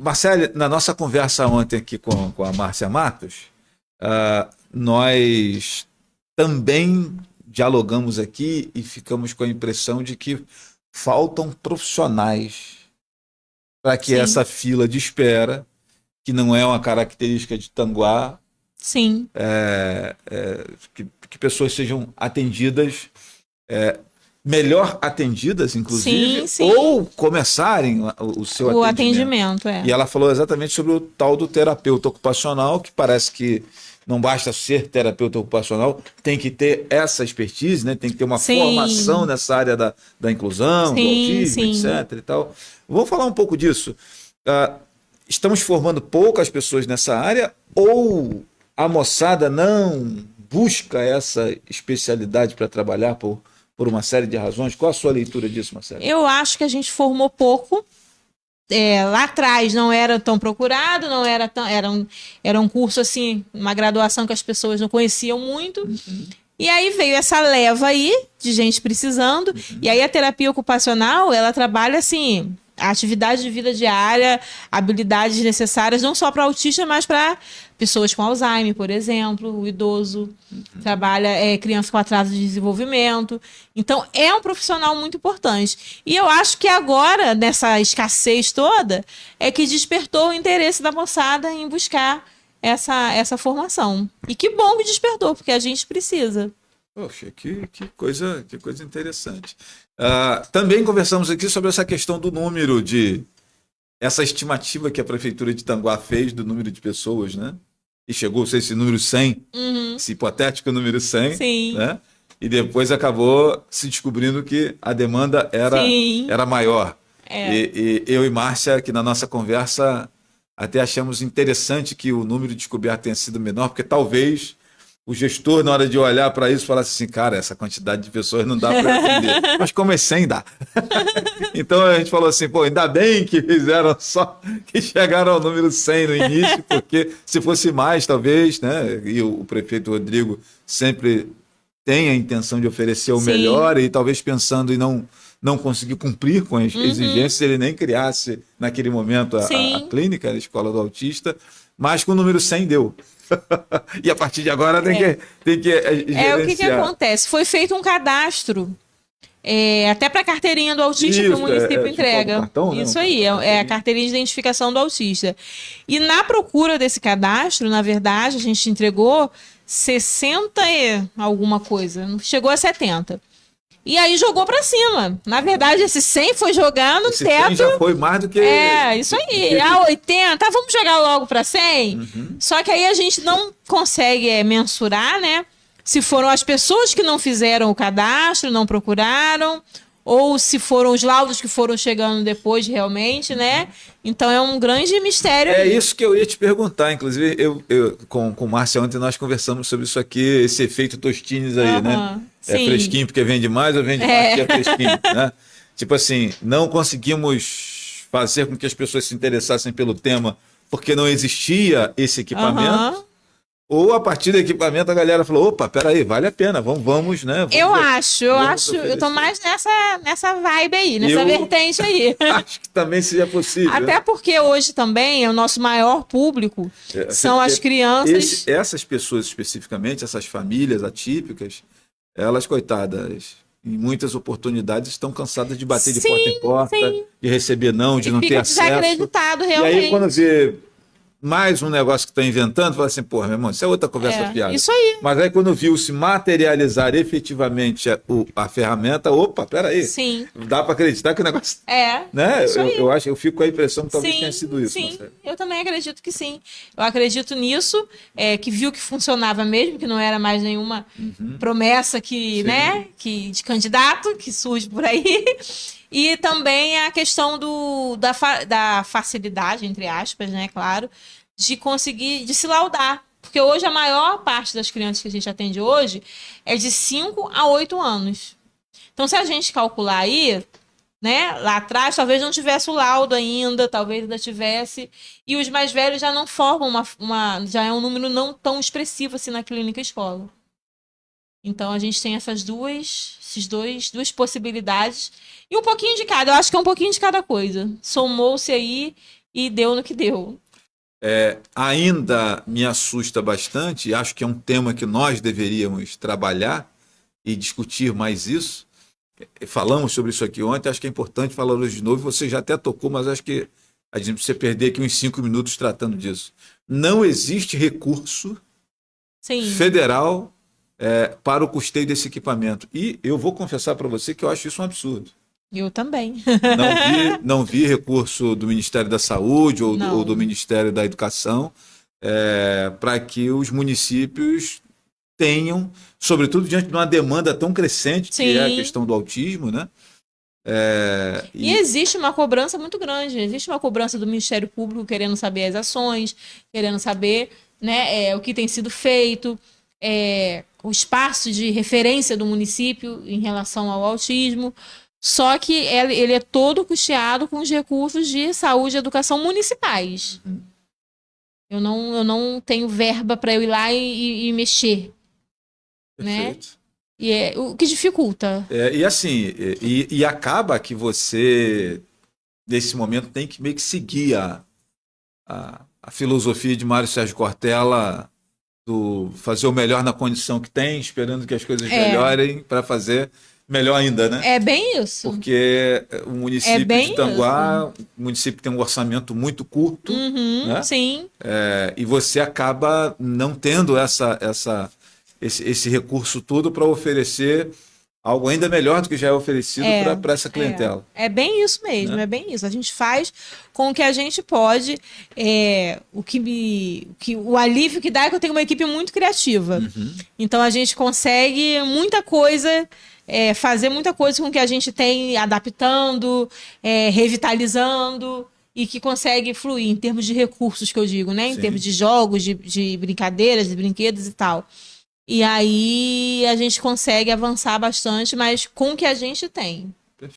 Marcele, na nossa conversa ontem aqui com a Márcia Matos, nós também dialogamos aqui e ficamos com a impressão de que faltam profissionais para que Sim. essa fila de espera, que não é uma característica de Tanguá, Sim. que pessoas sejam atendidas, melhor atendidas, inclusive, Sim. ou começarem o seu atendimento. E ela falou exatamente sobre o tal do terapeuta ocupacional, que parece que não basta ser terapeuta ocupacional, tem que ter essa expertise, né? Tem que ter uma formação nessa área da inclusão, do autismo, etc. E tal. Vamos falar um pouco disso. Estamos formando poucas pessoas nessa área ou a moçada não busca essa especialidade para trabalhar por uma série de razões? Qual a sua leitura disso, Marcelo? Eu acho que a gente formou pouco. Lá atrás não era tão procurado, não era tão, era um curso assim, uma graduação que as pessoas não conheciam muito. E aí veio essa leva aí de gente precisando. E aí a terapia ocupacional, ela trabalha assim, a atividade de vida diária, habilidades necessárias não só para autista, mas para pessoas com Alzheimer, por exemplo, o idoso, trabalha criança com atraso de desenvolvimento. Então, é um profissional muito importante. E eu acho que agora, nessa escassez toda, é que despertou o interesse da moçada em buscar essa formação. E que bom que despertou, porque a gente precisa. Poxa, que coisa interessante. Também conversamos aqui sobre essa questão do número essa estimativa que a Prefeitura de Tanguá fez do número de pessoas, né? E chegou a esse número 100, esse hipotético número 100, Sim. né? E depois acabou se descobrindo que a demanda era maior. E eu e Márcia, aqui na nossa conversa, até achamos interessante que o número descoberto tenha sido menor, porque talvez o gestor, na hora de olhar para isso, falasse assim, cara, essa quantidade de pessoas não dá para atender. Mas como é 100, dá. Então a gente falou assim, pô, ainda bem que fizeram só, que chegaram ao número 100 no início, porque se fosse mais, talvez, né? E o prefeito Rodrigo sempre tem a intenção de oferecer o melhor e talvez pensando em não conseguir cumprir com as exigências, ele nem criasse naquele momento a clínica, a escola do autista, mas com o número 100 deu. E a partir de agora tem que gerenciar. O que acontece? Foi feito um cadastro, até para a carteirinha do autista que o município entrega. Tipo cartão, isso né? aí, é a carteirinha de identificação do autista. E na procura desse cadastro, na verdade, a gente entregou 60 e alguma coisa, não chegou a 70. E aí jogou pra cima. Na verdade, esse 100 foi jogando no teto. 100 já foi mais do que... isso aí. A 80, vamos jogar logo pra 100? Só que aí a gente não consegue mensurar, né? Se foram as pessoas que não fizeram o cadastro, não procuraram, ou se foram os laudos que foram chegando depois realmente, né? Então é um grande mistério. É isso que eu ia te perguntar. Inclusive, eu com o Márcia ontem nós conversamos sobre isso aqui, esse efeito Tostines aí, né? É fresquinho porque vende mais ou vende mais porque é fresquinho, né? Tipo assim, não conseguimos fazer com que as pessoas se interessassem pelo tema porque não existia esse equipamento. Ou a partir do equipamento a galera falou, opa, peraí, vale a pena, vamos, né? Eu tô mais nessa vibe aí, nessa vertente aí. Acho que também seja possível. Até porque hoje também o nosso maior público são as crianças. Essas pessoas especificamente, essas famílias atípicas, elas, coitadas, em muitas oportunidades estão cansadas de bater de porta em porta, de receber não, de não ter acesso. Desacreditado, realmente. E aí quando vê mais um negócio que está inventando, fala assim, porra, meu irmão, isso é outra conversa fiada. Isso aí. Mas aí quando viu se materializar efetivamente a ferramenta, opa, peraí. Sim. Dá para acreditar que o negócio... Né? Eu fico com a impressão que talvez tenha sido isso. Sim, eu também acredito que sim. Eu acredito nisso, que viu que funcionava mesmo, que não era mais nenhuma promessa que de candidato que surge por aí. E também a questão da facilidade, entre aspas, né, claro, de conseguir, de se laudar. Porque hoje a maior parte das crianças que a gente atende hoje é de 5 a 8 anos. Então, se a gente calcular aí, né, lá atrás, talvez não tivesse o laudo ainda, talvez ainda tivesse. E os mais velhos já não formam já é um número não tão expressivo assim na clínica escola. Então, a gente tem essas duas possibilidades. E um pouquinho de cada. Eu acho que é um pouquinho de cada coisa. Somou-se aí e deu no que deu. Ainda me assusta bastante, e acho que é um tema que nós deveríamos trabalhar e discutir mais isso. Falamos sobre isso aqui ontem, acho que é importante falar hoje de novo. Você já até tocou, mas acho que a gente precisa perder aqui uns 5 minutos tratando disso. Não existe recurso federal para o custeio desse equipamento. E eu vou confessar para você que eu acho isso um absurdo. Eu também. Não vi recurso do Ministério da Saúde ou do Ministério da Educação para que os municípios tenham, sobretudo diante de uma demanda tão crescente, que é a questão do autismo, né? E existe uma cobrança muito grande, existe uma cobrança do Ministério Público querendo saber as ações, querendo saber, né, o que tem sido feito, o espaço de referência do município em relação ao autismo, só que ele é todo custeado com os recursos de saúde e educação municipais. Eu não tenho verba para eu ir lá e mexer. Perfeito. Né? E o que dificulta. E assim, e acaba que você, nesse momento, tem que meio que seguir a filosofia de Mário Sérgio Cortella do fazer o melhor na condição que tem, esperando que as coisas melhorem para fazer melhor ainda, né? É bem isso. Porque o município de Tanguá, o município tem um orçamento muito curto, né? Sim. E você acaba não tendo esse recurso todo para oferecer algo ainda melhor do que já é oferecido para essa clientela. É bem isso mesmo, é bem isso. A gente faz com o que a gente pode. O alívio que dá é que eu tenho uma equipe muito criativa. Então a gente consegue muita coisa, fazer muita coisa com o que a gente tem, adaptando, revitalizando, e que consegue fluir em termos de recursos, que eu digo, né? Em termos de jogos, de brincadeiras, de brinquedos e tal. E aí a gente consegue avançar bastante, mas com o que a gente tem.